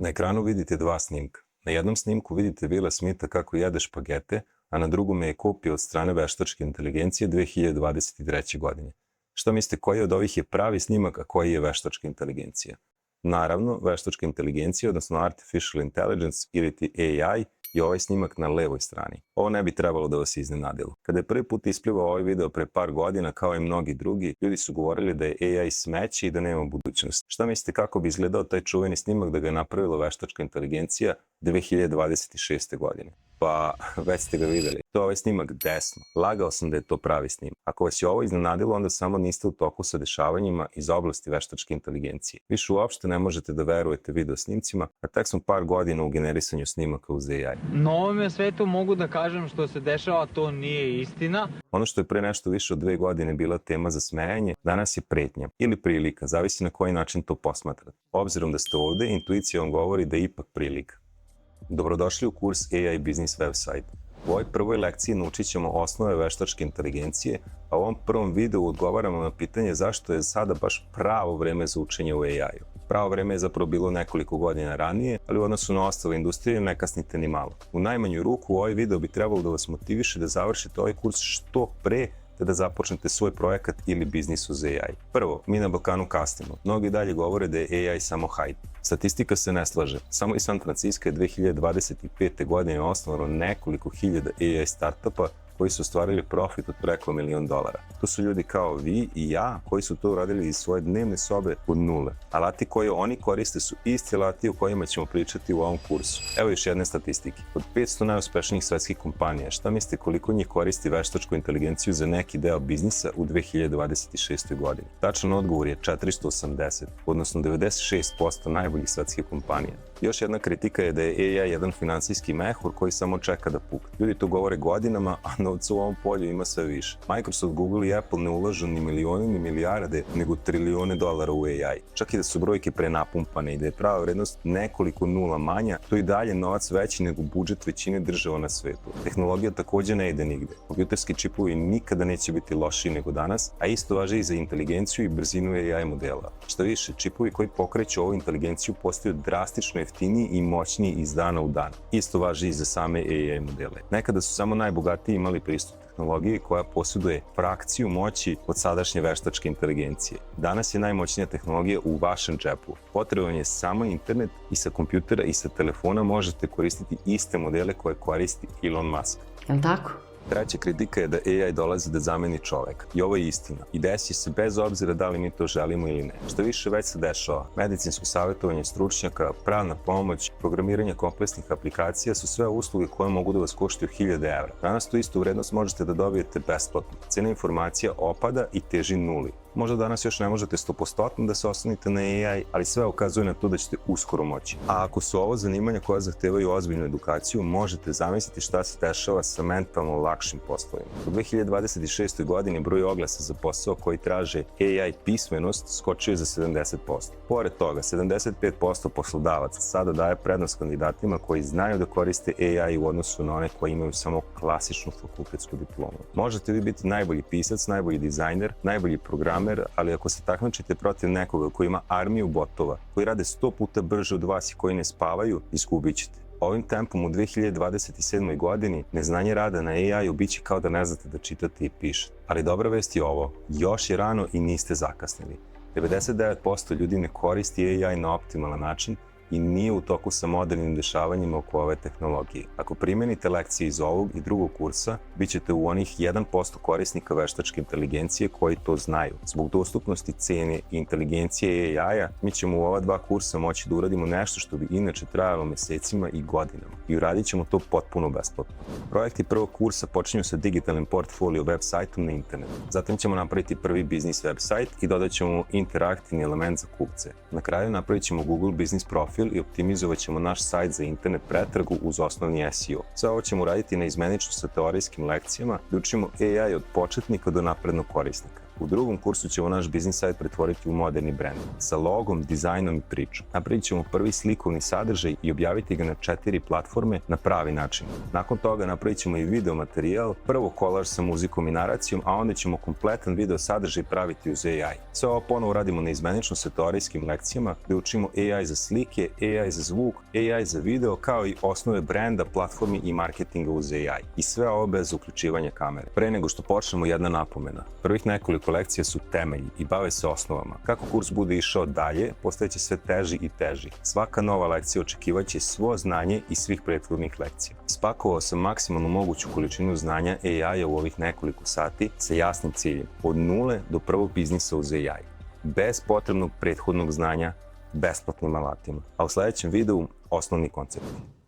Na ekranu vidite dva snimka. Na jednom snimku vidite Willa Smitha kako jede špagete, a na drugome je kopija od strane veštačke inteligencije 2023. godine. Šta mislite, koji od ovih je pravi snimak, a koji je veštačka inteligencija? Naravno, veštačka inteligencija, odnosno Artificial Intelligence ili ti AI, je ovaj snimak na levoj strani. Ovo ne bi trebalo da vas iznenadilo. Kada je prvi put isplivao ovaj video pre par godina, kao i mnogi drugi, ljudi su govorili da je AI smeće i da nema budućnost. Šta mislite kako bi izgledao taj čuveni snimak da ga je napravila veštačka inteligencija 2026. godine? Pa, već ste ga videli. To je ovaj snimak desno. Lagao sam da je to pravi snimak. Ako vas je ovo iznenadilo, onda samo niste u toku sa dešavanjima iz oblasti veštačke inteligencije. Više uopšte ne možete da verujete video snimcima, a tek sam par godina u generisanju snimaka uz AI. Na ovome svetu mogu da kažem što se dešava, to nije istina. Ono što je pre nešto više od 2 godine bila tema za smejanje, danas je pretnja ili prilika, zavisi na koji način to posmatrate. Obzirom da ste ovde, intuicija vam govori da je ipak prilika. Dobrodošli u kurs AI Business Website. U ovoj prvoj lekciji naučit ćemo osnove veštačke inteligencije, a u ovom prvom videu odgovaramo na pitanje zašto je sada baš pravo vreme za učenje u AI-u. Pravo vreme je zapravo bilo nekoliko godina ranije, ali u odnosu na ostale industrije ne kasnite ni malo. U najmanju ruku ovaj video bi trebalo da vas motiviše da završite ovaj kurs što pre, te da započnete svoj projekat ili biznis uz AI. Prvo, mi na Balkanu kasnimo. Mnogi dalje govore da je AI samo hype. Statistika se ne slaže. Samo iz San Francisco je 2025. godine osnovano nekoliko hiljada AI startupa koji su ostvarili profit od preko $1 milion. To su ljudi kao vi i ja koji su to uradili iz svoje dnevne sobe od nule. Alati koje oni koriste su isti alati o kojima ćemo pričati u ovom kursu. Evo još jedne statistike. Od 500 najuspešnijih svetskih kompanija, šta mislite koliko njih koristi veštačku inteligenciju za neki deo biznisa u 2026. godini? Tačan odgovor je 480, odnosno 96% najboljih svetskih kompanija. Još jedna kritika je da je AI jedan finansijski mehur koji samo čeka da pukne. Ljudi to govore godinama, a novca u ovom polju ima sve više. Microsoft, Google i Apple ne ulažu ni milione ni milijarde, nego trilione dolara u AI. Čak i da su brojke prenapumpane i da je prava vrednost nekoliko nula manja, to je i dalje novac veći nego budžet većine država na svetu. Tehnologija takođe ne ide nigde. Kompjuterski čipovi nikada neće biti lošiji nego danas, a isto važi i za inteligenciju i brzinu AI modela. Šta više, čipovi koji pokreću ovu inteligenciju postaju drastično jeftiniji i moćniji iz dana u dan. Isto važi i za same AI modele. Nekada su samo najbogatiji imali pristup tehnologiji koja posjeduje frakciju moći od sadašnje veštačke inteligencije. Danas je najmoćnija tehnologija u vašem džepu. Potreban je samo internet i sa kompjutera i sa telefona možete koristiti iste modele koje koristi Elon Musk. Jel' tako? Treća kritika je da AI dolazi da zameni čoveka. I ovo je istina. I desi se bez obzira da li mi to želimo ili ne. Što više već se dešava. Medicinsko savjetovanje stručnjaka, pravna pomoć, programiranje kompleksnih aplikacija su sve usluge koje mogu da vas koštaju 1000 €. Danas tu istu vrednost možete da dobijete besplatno. Cena informacija opada i teži nuli. Možda danas još ne možete 100% da se oslonite na AI, ali sve ukazuje na to da ćete uskoro moći. A ako su ovo zanimanja koja zahtevaju ozbiljnu edukaciju, možete zamisliti šta se dešava sa mentalno lakšim poslovima. U 2026. godini broj oglasa za posao koji traže AI pismenost skočio je za 70%. Pored toga, 75% poslodavaca sada daje prednost kandidatima koji znaju da koriste AI u odnosu na one koji imaju samo klasičnu fakultetsku diplomu. Možete vi biti najbolji pisac, najbolji dizajner, najbolji programer, ali ako se takmičite protiv nekoga koji ima armiju botova, koji rade 100 puta brže od vas i koji ne spavaju, izgubit ćete. Ovim tempom u 2027. godini neznanje rada na AI-u biće kao da ne znate da čitate i pišete. Ali dobra vest je ovo, još je rano i niste zakasnili. 99% ljudi ne koristi AI na optimalan način i nije u toku sa modernim dešavanjima oko ove tehnologije. Ako primenite lekcije iz ovog i drugog kursa, bit ćete u onih 1% korisnika veštačke inteligencije koji to znaju. Zbog dostupnosti cene i inteligencije AI-a, mi ćemo u ova 2 kursa moći da uradimo nešto što bi inače trajalo mesecima i godinama. I uradit ćemo to potpuno besplatno. Projekti prvog kursa počinju sa digitalnim portfolio web sajtom na internetu. Zatim ćemo napraviti prvi biznis web sajt i dodat ćemo interaktivni element za kupce. Na kraju napravit ćemo Google Business profil i optimizovat ćemo naš sajt za internet pretragu uz osnovni SEO. Sve ovo ćemo raditi na izmenično sa teorijskim lekcijama da učimo AI od početnika do naprednog korisnika. U drugom kursu ćemo naš biznis sajt pretvoriti u moderni brand, sa logom, dizajnom i pričom. Napravit ćemo prvi slikovni sadržaj i objaviti ga na 4 platforme na pravi način. Nakon toga napravit ćemo i video materijal, prvo kolaž sa muzikom i naracijom, a onda ćemo kompletan video sadržaj praviti uz AI. Sve ovo ponovo radimo na izmenično sa teorijskim lekcijama, gde učimo AI za slike, AI za zvuk, AI za video, kao i osnove brenda, platformi i marketinga uz AI. I sve ovo bez uključivanja kamere. Pre nego što počnemo, jedna napomena. Prvih nekoliko lekcija su temelji i bave se osnovama. Kako kurs bude išao dalje, postajeće sve teži i teži. Svaka nova lekcija očekivaće svo znanje iz svih prethodnih lekcija. Spakovao sam maksimalnu moguću količinu znanja AI-a u ovih nekoliko sati sa jasnim ciljem. Od nule do prvog biznisa uz AI. Bez potrebnog prethodnog znanja, besplatnim alatima. A u sledećem videu osnovni koncepti.